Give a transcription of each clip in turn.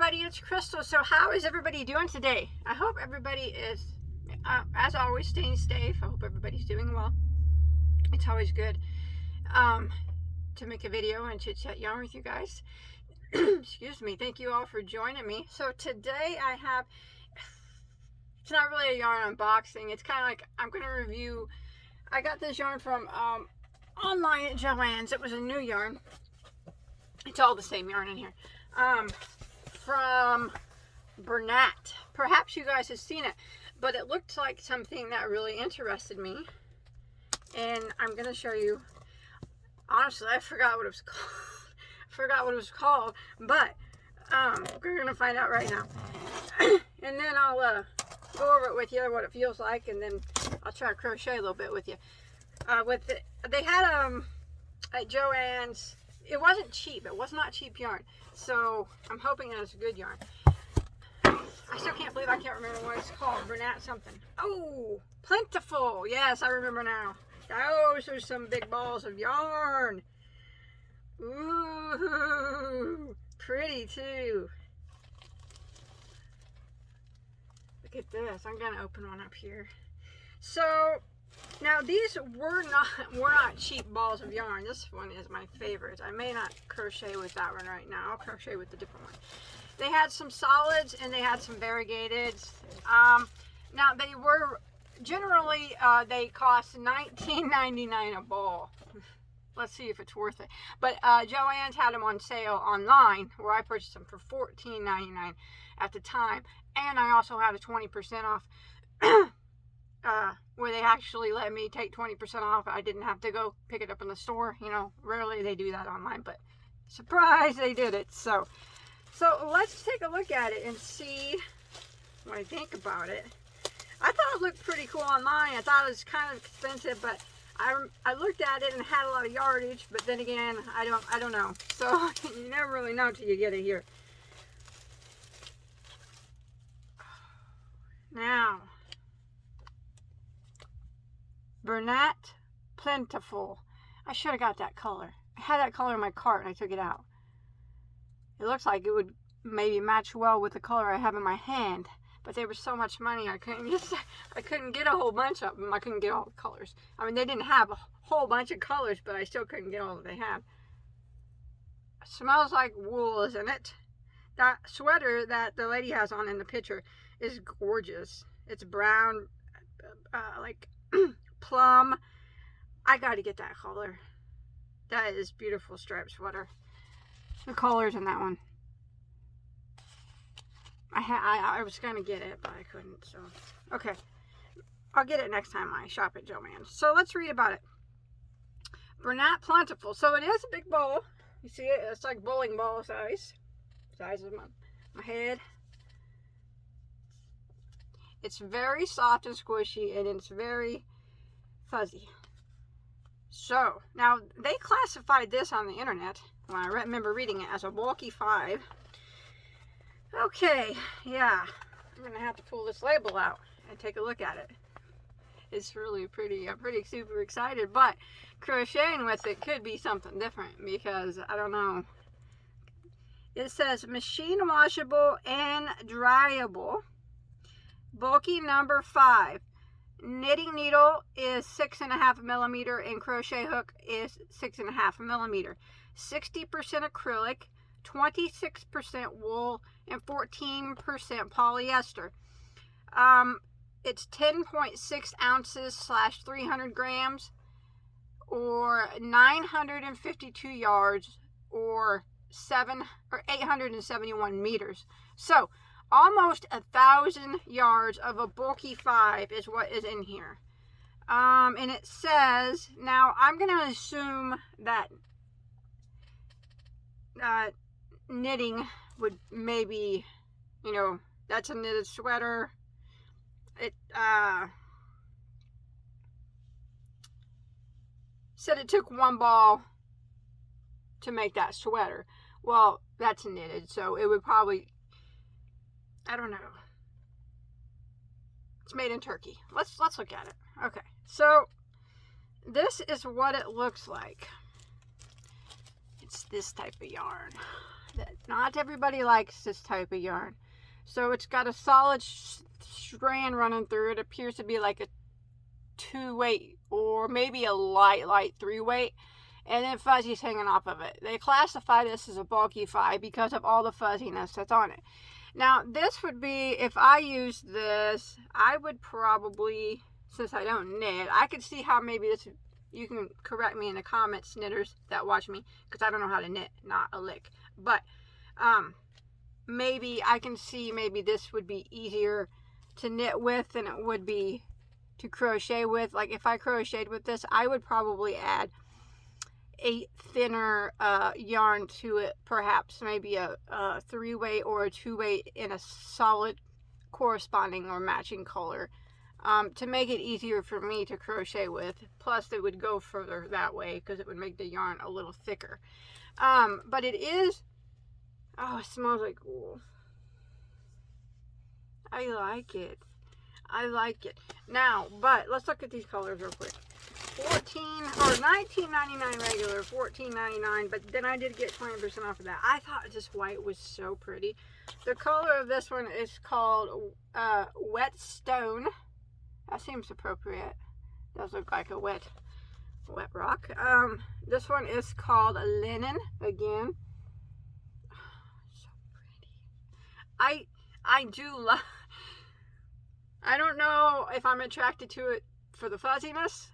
everybody, it's Crystal. So how is everybody doing today? I hope everybody is, as always, staying safe. I hope everybody's doing well. It's always good to make a video and chit chat yarn with you guys. Excuse me. Thank you all for joining me. So today I have, it's not really a yarn unboxing. It's kind of like I'm going to review. I got this yarn from online at Joann's. It was a new yarn. It's all the same yarn in here. From Bernat. Perhaps you guys have seen it, but it looked like something that really interested me, and I'm going to show you. Honestly, I forgot what it was called. But we're going to find out right now. And then I'll go over it with you, what it feels like, and then I'll try to crochet a little bit with you. They had at Joann's. It wasn't cheap. It was not cheap yarn. So I'm hoping that it's a good yarn. I still can't believe I can't remember what it's called. Bernat something. Oh, Plentiful. Yes, I remember now. Those are some big balls of yarn. Ooh, pretty too. Look at this. I'm gonna open one up here. So now these were not cheap balls of yarn. This one is my favorite. I may not crochet with that one right now. I'll crochet with the different one. They had some solids and they had some variegateds. Now they were generally they cost $19.99 a ball. Let's see if it's worth it. But Joann's had them on sale online, where I purchased them for $14.99 at the time, and I also had a 20% off. Where they actually let me take 20% off. I didn't have to go pick it up in the store. You know, rarely they do that online, but surprise, they did it. So let's take a look at it and see what I think about it. I thought it looked pretty cool online. I thought it was kind of expensive, but I looked at it and it had a lot of yardage, but then again, I don't know. So you never really know till you get it here. Now, Bernat Plentiful. I should have got that color. I had that color in my cart and I took it out. It looks like it would maybe match well with the color I have in my hand, but they were so much money I couldn't get a whole bunch of them. I couldn't get all the colors. I mean, they didn't have a whole bunch of colors, but I still couldn't get all that they had. It smells like wool, isn't it? That sweater that the lady has on in the picture is gorgeous. It's brown, like plum. I gotta get that color. That is beautiful striped sweater. The colors in that one. I was gonna get it, but I couldn't. So okay, I'll get it next time I shop at Joann's. So let's read about it. Bernat Plentiful. So it is a big ball. You see it? It's like bowling ball size of my head. It's very soft and squishy, and it's very fuzzy. So now they classified this on the internet, when I remember reading it, as a bulky 5. Okay, yeah, I'm gonna have to pull this label out and take a look at it. It's really pretty. I'm pretty super excited, but crocheting with it could be something different, because I don't know. It says machine washable and dryable, bulky number 5. Knitting needle is 6.5 millimeter and crochet hook is 6.5 millimeter. 60% acrylic, 26% wool, and 14% polyester. It's 10.6 ounces / 300 grams, or 952 yards, or 871 meters. So almost 1,000 yards of a bulky 5 is what is in here. And it says, now I'm going to assume that knitting would maybe, you know, that's a knitted sweater. It said it took 1 ball to make that sweater. Well, that's knitted, so it would probably, I don't know. It's made in Turkey. Let's look at it. Okay, so this is what it looks like. It's this type of yarn. not everybody likes this type of yarn. So it's got a solid strand running through it. It appears to be like a 2-weight or maybe a light 3-weight, and then fuzzies hanging off of it. They classify this as a bulky 5 because of all the fuzziness that's on it. Now this would be, if I used this, I would probably, since I don't knit, I could see how maybe this, you can correct me in the comments, knitters that watch me, because I don't know how to knit, not a lick. But maybe I can see maybe this would be easier to knit with than it would be to crochet with. Like if I crocheted with this, I would probably add a thinner yarn to it, perhaps maybe a 3-weight or a 2-weight in a solid corresponding or matching color, to make it easier for me to crochet with. Plus it would go further that way because it would make the yarn a little thicker. But it is, oh, it smells like wool. I like it. I like it. Now, but let's look at these colors real quick. $19.99 regular, $14.99, but then I did get 20% off of that. I thought this white was so pretty. The color of this one is called Wet Stone. That seems appropriate. Does look like a wet rock. This one is called Linen again. Oh, so pretty. I do love. I don't know if I'm attracted to it for the fuzziness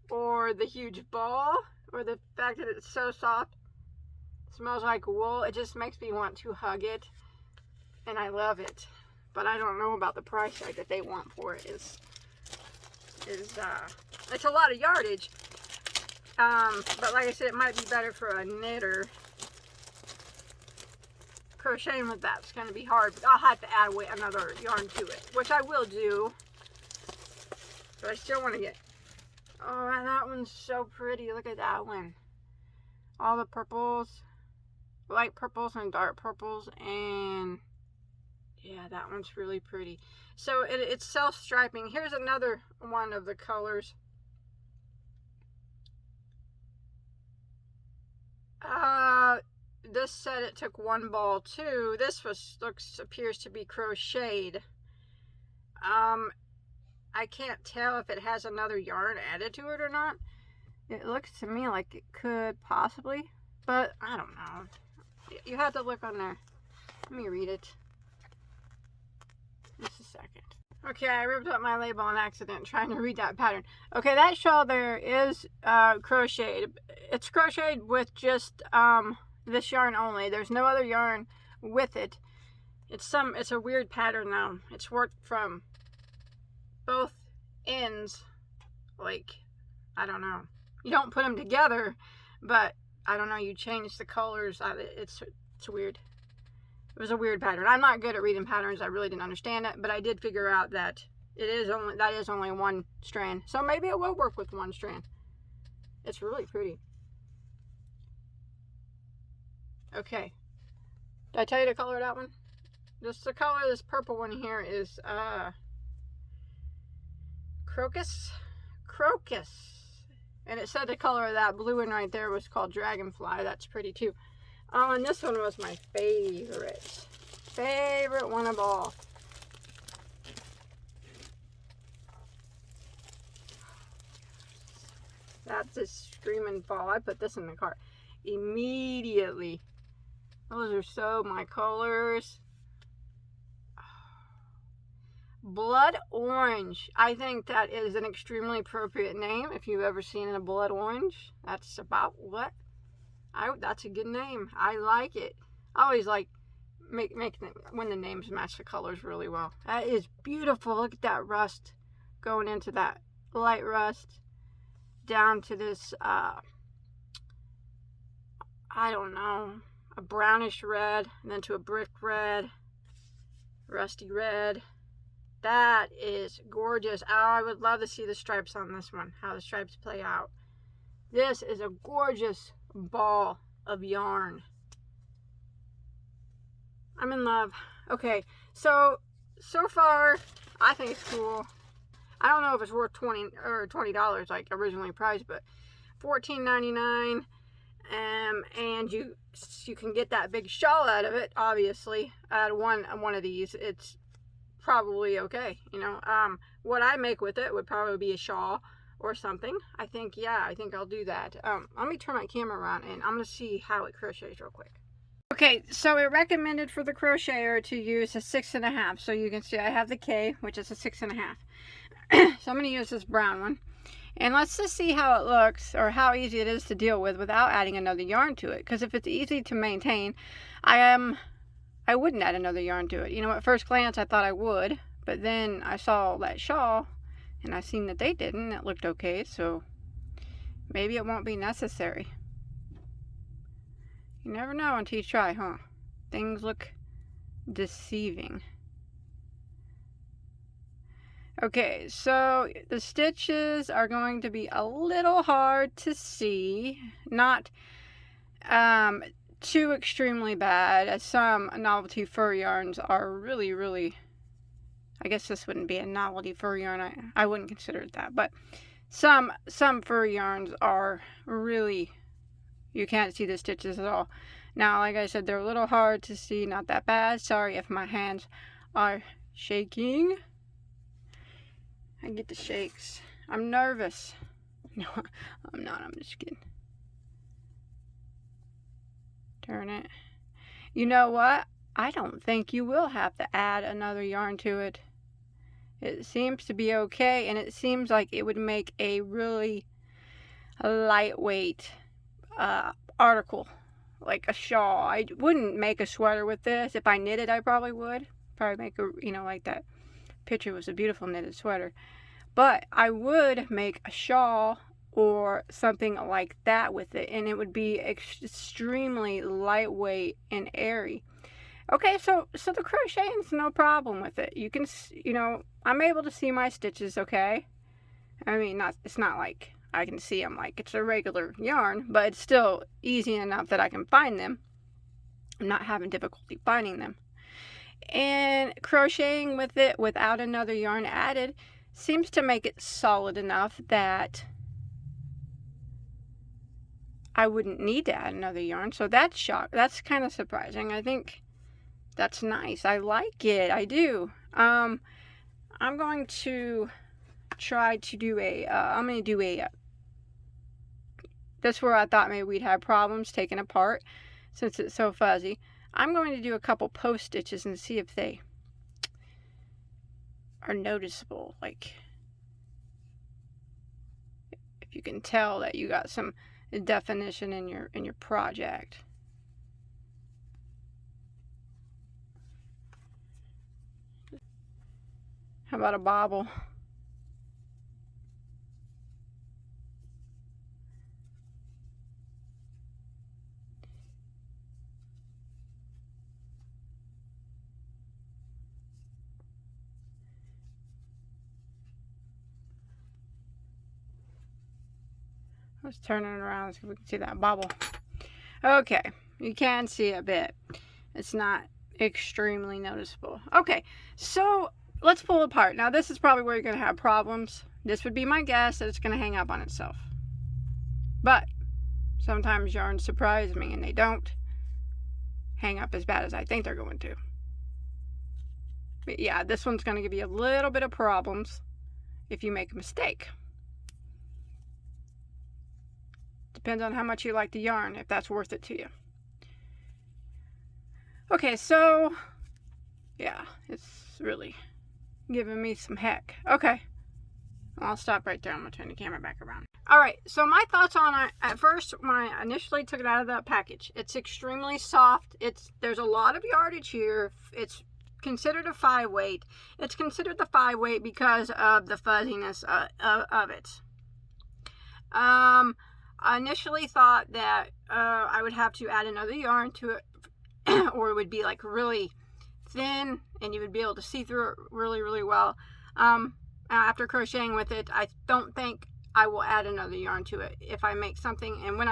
or the huge ball or the fact that it's so soft. It smells like wool. It just makes me want to hug it, and I love it. But I don't know about the price tag that they want for it. It's a lot of yardage. But like I said, it might be better for a knitter. Crocheting with that's going to be hard, but I'll have to add another yarn to it, which I will do. But I still want to get, oh, that one's so pretty. Look at that one. All the purples, light purples and dark purples, and yeah, that one's really pretty. So it's self-striping. Here's another one of the colors. This said it took 1 ball too. This appears to be crocheted. I can't tell if it has another yarn added to it or not. It looks to me like it could possibly, but I don't know. You have to look on there. Let me read it. Just a second. Okay, I ripped up my label on accident trying to read that pattern. Okay, that shawl there is crocheted. It's crocheted with just this yarn only. There's no other yarn with it. It's a weird pattern though. It's worked from both ends. Like, I don't know. You don't put them together, but I don't know. You change the colors. It's weird. It was a weird pattern. I'm not good at reading patterns. I really didn't understand it, but I did figure out that that is only 1 strand. So maybe it will work with 1 strand. It's really pretty. Okay. Did I tell you the color of that one? The color of this purple one here is Crocus. And it said the color of that blue one right there was called Dragonfly. That's pretty too. Oh, and this one was my favorite one of all. That's a screaming fall. I put this in the cart immediately. Those are so my colors. Blood orange. I think that is an extremely appropriate name. If you've ever seen a blood orange, that's about what. That's a good name. I like it. I always like when the names match the colors really well. That is beautiful. Look at that rust going into that light rust down to this I don't know, a brownish red, and then to a brick red, rusty red. That is gorgeous. Oh, I would love to see the stripes on this one, how the stripes play out. This is a gorgeous ball of yarn. I'm in love. Okay, so far I think it's cool. I don't know if it's worth $20 like originally priced, but $14.99. and you can get that big shawl out of it. Obviously, out of one of these, it's probably okay. You know, what I make with it would probably be a shawl or something. I think, yeah, I think I'll do that. Let me turn my camera around and I'm gonna see how it crochets real quick. Okay, so it recommended for the crocheter to use a 6.5. So you can see I have the K, which is a 6.5. So I'm gonna use this brown one. And let's just see how it looks, or how easy it is to deal with without adding another yarn to it. Because if it's easy to maintain, I wouldn't add another yarn to it. You know, at first glance I thought I would, but then I saw that shawl and I seen that they didn't. It looked okay, so maybe it won't be necessary. You never know until you try, huh? Things look deceiving. Okay, so the stitches are going to be a little hard to see. Not too extremely bad, as some novelty fur yarns are really, I guess this wouldn't be a novelty fur yarn. I wouldn't consider it that, but some fur yarns are really, you can't see the stitches at all. Now, like I said, they're a little hard to see, not that bad. Sorry if my hands are shaking. I get the shakes. I'm nervous. No, I'm not. I'm just kidding. Turn it. You know what? I don't think you will have to add another yarn to it. It seems to be okay, and it seems like it would make a really lightweight article, like a shawl. I wouldn't make a sweater with this. If I knitted, I probably would. Probably make a, you know, like that picture was a beautiful knitted sweater. But I would make a shawl or something like that with it, and it would be extremely lightweight and airy. Okay, so the crocheting's no problem with it. You can, you know, I'm able to see my stitches, okay? I mean, it's not like I can see them like it's a regular yarn, but it's still easy enough that I can find them. I'm not having difficulty finding them. And crocheting with it without another yarn added seems to make it solid enough that I wouldn't need to add another yarn. So that's kind of surprising. I think that's nice. I like it. I do. I'm going to try to do that's where I thought maybe we'd have problems taking apart since it's so fuzzy. I'm going to do a couple post stitches and see if they are noticeable, like if you can tell that you got some definition in your project. How about a bobble? Let's turn it around so we can see that bobble. Okay, you can see a bit. It's not extremely noticeable. Okay, so let's pull it apart. Now this is probably where you're going to have problems. This would be my guess that it's going to hang up on itself. But sometimes yarns surprise me and they don't hang up as bad as I think they're going to. But yeah, this one's going to give you a little bit of problems if you make a mistake. Depends on how much you like the yarn, if that's worth it to you. Okay, so yeah, it's really giving me some heck. Okay, I'll stop right there. I'm gonna turn the camera back around. All right, so my thoughts on it. At first, when I initially took it out of the package, it's extremely soft. There's a lot of yardage here. It's considered a 5 weight. It's considered the 5 weight because of the fuzziness of it. I initially thought that I would have to add another yarn to it, or it would be like really thin and you would be able to see through it really well. After crocheting with it, I don't think I will add another yarn to it if I make something. And when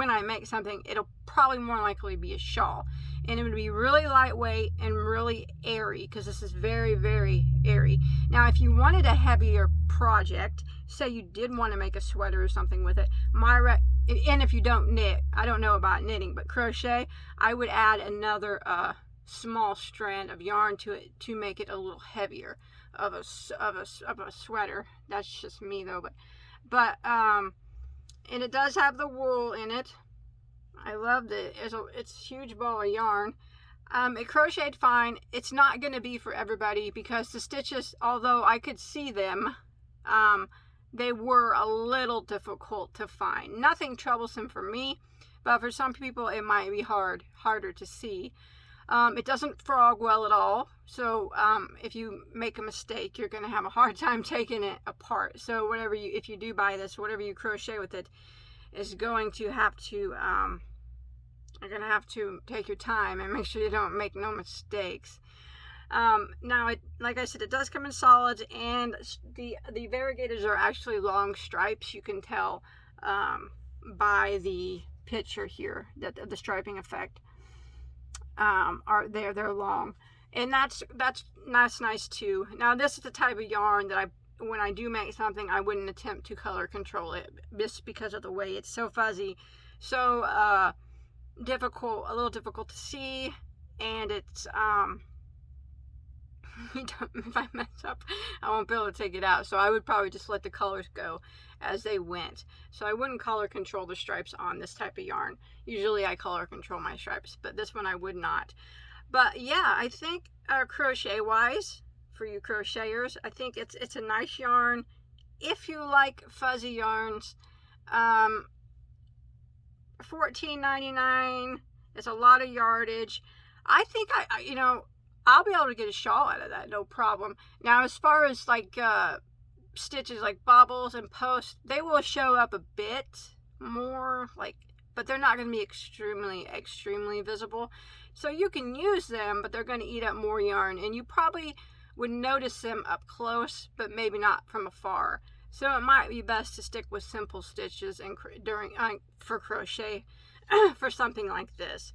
I make something, it'll probably more likely be a shawl, and it would be really lightweight and really airy, because this is very airy. Now if you wanted a heavier project, say you did want to make a sweater or something with it, and if you don't knit, I don't know about knitting, but crochet, I would add another small strand of yarn to it to make it a little heavier of a sweater. That's just me though, but and it does have the wool in it. I loved it. It's a huge ball of yarn. It crocheted fine. It's not going to be for everybody because the stitches, although I could see them, they were a little difficult to find. Nothing troublesome for me, but for some people it might be harder to see. It doesn't frog well at all, so if you make a mistake, you're going to have a hard time taking it apart. So if you do buy this, whatever you crochet with it is going to have to, you're going to have to take your time and make sure you don't make no mistakes. Now, like I said, it does come in solids, and the variegators are actually long stripes. You can tell by the picture here that the striping effect. Are they're long, and that's nice too. Now this is the type of yarn that when I do make something, I wouldn't attempt to color control it just because of the way it's so fuzzy, so difficult, a little difficult to see, and it's if I mess up, I won't be able to take it out. So I would probably just let the colors go as they went. So I wouldn't color control the stripes on this type of yarn. Usually I color control my stripes, but this one I would not. But yeah, I think crochet wise, for you crocheters, I think it's a nice yarn. If you like fuzzy yarns, $14.99 is a lot of yardage. I think I'll be able to get a shawl out of that, no problem. Now, as far as like stitches like bubbles and posts, they will show up a bit more, but they're not going to be extremely visible. So you can use them, but they're going to eat up more yarn, and you probably would notice them up close, but maybe not from afar. So it might be best to stick with simple stitches and for crochet for something like this.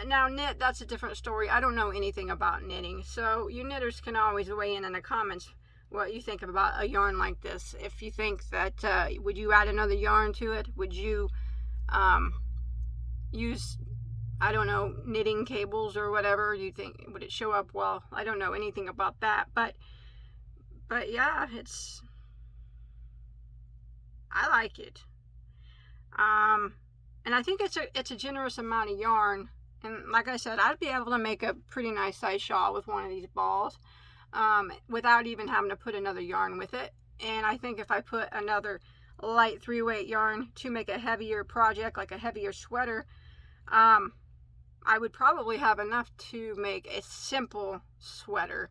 Now knit, that's a different story. I don't know anything about knitting, so you knitters can always weigh in the comments what you think about a yarn like this. If you think that, would you add another yarn to it? Would you use, I don't know, knitting cables or whatever? You think, would it show up well? I don't know anything about that, but yeah, I like it. And I think it's a generous amount of yarn, and like I said, I'd be able to make a pretty nice size shawl with one of these balls, without even having to put another yarn with it. And I think if I put another light 3-weight yarn to make a heavier project, like a heavier sweater, I would probably have enough to make a simple sweater.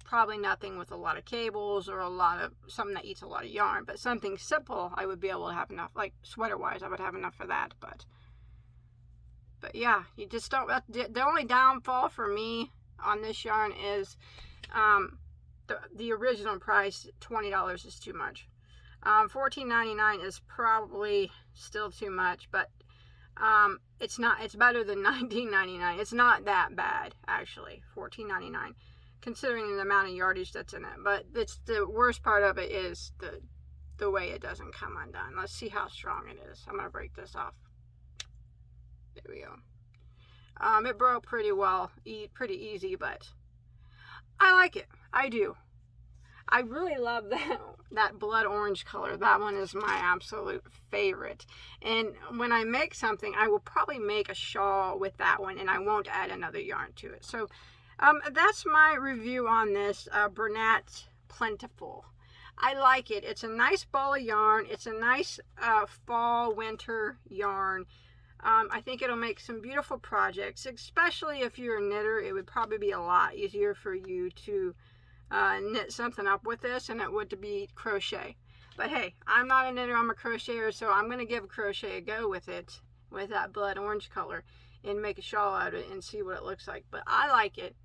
Probably nothing with a lot of cables or something that eats a lot of yarn, but something simple I would be able to have enough, like sweater wise I would have enough for that. But yeah, you just don't, the only downfall for me on this yarn is the original price, $20, is too much. $14.99 is probably still too much, but it's better than $19.99. It's not that bad, actually. $14.99, considering the amount of yardage that's in it. But it's the worst part of it is the way it doesn't come undone. Let's see how strong it is. I'm gonna break this off. There we go. It broke pretty well, pretty easy, but I like it. I do. I really love that blood orange color. That one is my absolute favorite. And when I make something, I will probably make a shawl with that one, and I won't add another yarn to it. So that's my review on this Bernat Plentiful. I like it. It's a nice ball of yarn. It's a nice fall, winter yarn. I think it'll make some beautiful projects, especially if you're a knitter. It would probably be a lot easier for you to knit something up with this and it would to be crochet. But hey, I'm not a knitter, I'm a crocheter, so I'm going to give crochet a go with it, with that blood orange color, and make a shawl out of it and see what it looks like. But I like it.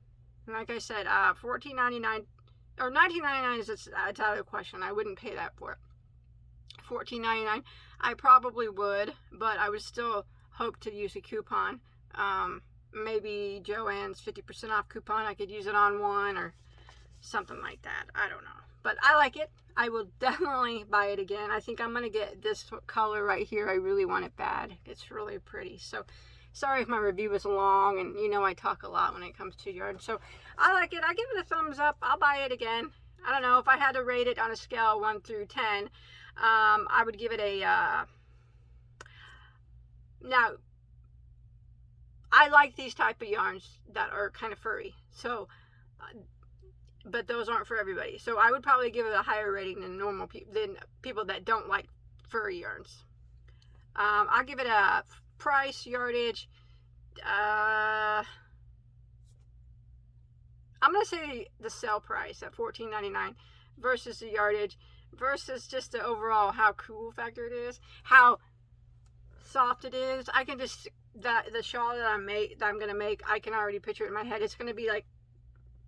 And like I said, $14.99 or $19.99 is it's out of the question. I wouldn't pay that for it. $14.99, I probably would, but I would still hope to use a coupon. Maybe Joann's 50% off coupon. I could use it on one, or something like that. I don't know, but I like it. I will definitely buy it again. I think I'm gonna get this color right here. I really want it bad. It's really pretty. So sorry if my review was long, and you know I talk a lot when it comes to yarn. So I like it. I give it a thumbs up. I'll buy it again. I don't know if I had to rate it on a scale 1 through 10. I would give it a now I like these type of yarns that are kind of furry, so but those aren't for everybody. So I would probably give it a higher rating than normal people that don't like furry yarns. I'll give it a price yardage. I'm gonna say the sale price at $14.99 versus the yardage versus just the overall how cool factor it is, how soft it is. I can just the shawl that I'm gonna make, I can already picture it in my head. It's gonna be like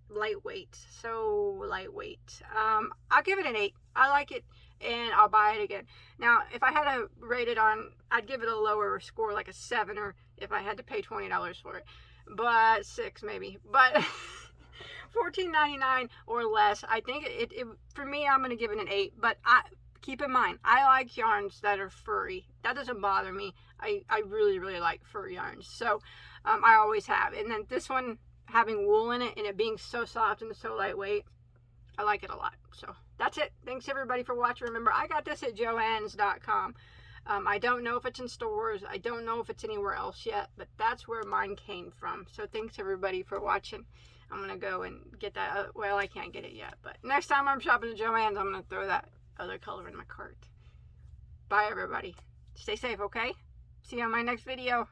lightweight, so lightweight. I'll give it an 8. I like it, and I'll buy it again. Now, if I had to rate it on, I'd give it a lower score, like a 7, or if I had to pay $20 for it, but 6 maybe. But $14.99 or less, I think it for me, I'm gonna give it an 8. But keep in mind, I like yarns that are furry. That doesn't bother me. I really like furry yarns, so I always have. And then this one having wool in it and it being so soft and so lightweight, I like it a lot. So that's it. Thanks everybody for watching. Remember, I got this at joanns.com. I don't know if it's in stores. I don't know if it's anywhere else yet, but that's where mine came from. So thanks everybody for watching. I'm gonna go and get that. Well, I can't get it yet, but next time I'm shopping at Joann's, I'm gonna throw that other color in my cart. Bye everybody. Stay safe, okay? See you on my next video.